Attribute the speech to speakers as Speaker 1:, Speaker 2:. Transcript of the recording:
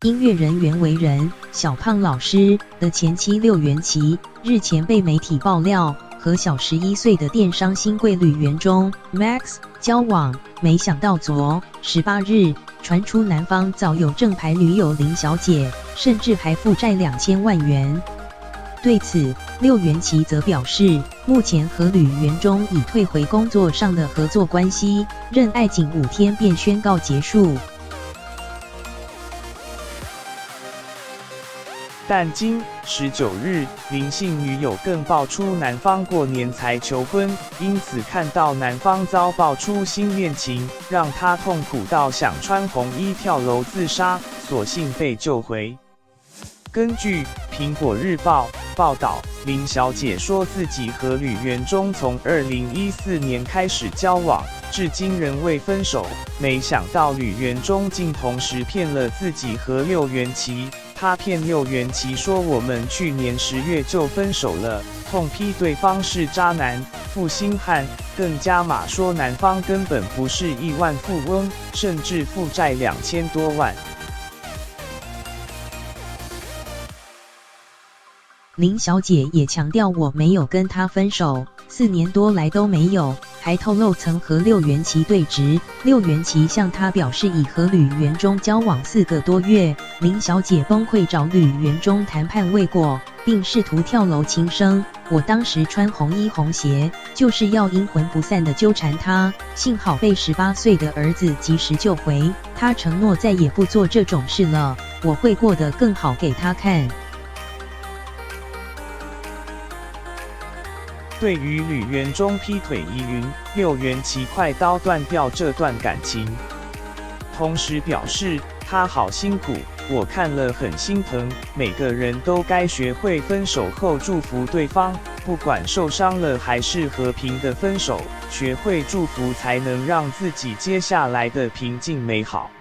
Speaker 1: 音乐人袁惟仁小胖老师的前妻六元琪日前被媒体爆料和小11岁的电商新贵吕元中 Max 交往，没想到18日传出男方早有正牌女友林小姐，甚至还负债2000万元。对此，六元琪则表示，目前和吕元中已退回工作上的合作关系，认爱仅5天便宣告结束。
Speaker 2: 但今19日，林姓女友更爆出男方过年才求婚，因此看到男方遭爆出新恋情，让他痛苦到想穿红衣跳楼自杀，所幸被救回。根据苹果日报报道，林小姐说自己和吕元中从2014年开始交往，至今仍未分手。没想到吕元中竟同时骗了自己和六元琪。他骗六元琪说我们去年10月就分手了，痛批对方是渣男、负心汉，更加码说男方根本不是亿万富翁，甚至负债2000多万。
Speaker 1: 林小姐也强调我没有跟他分手，4年多来都没有，还透露曾和六元琪对质，六元琪向她表示已和吕元中交往4个多月，林小姐崩溃找吕元中谈判未果，并试图跳楼轻生。我当时穿红衣红鞋，就是要阴魂不散地纠缠他，幸好被18岁的儿子及时救回，他承诺再也不做这种事了，我会过得更好给他看。
Speaker 2: 对于吕元中劈腿疑云，六元琪快刀断掉这段感情，同时表示他好辛苦，我看了很心疼，每个人都该学会分手后祝福对方，不管受伤了还是和平的分手，学会祝福才能让自己接下来的平静美好。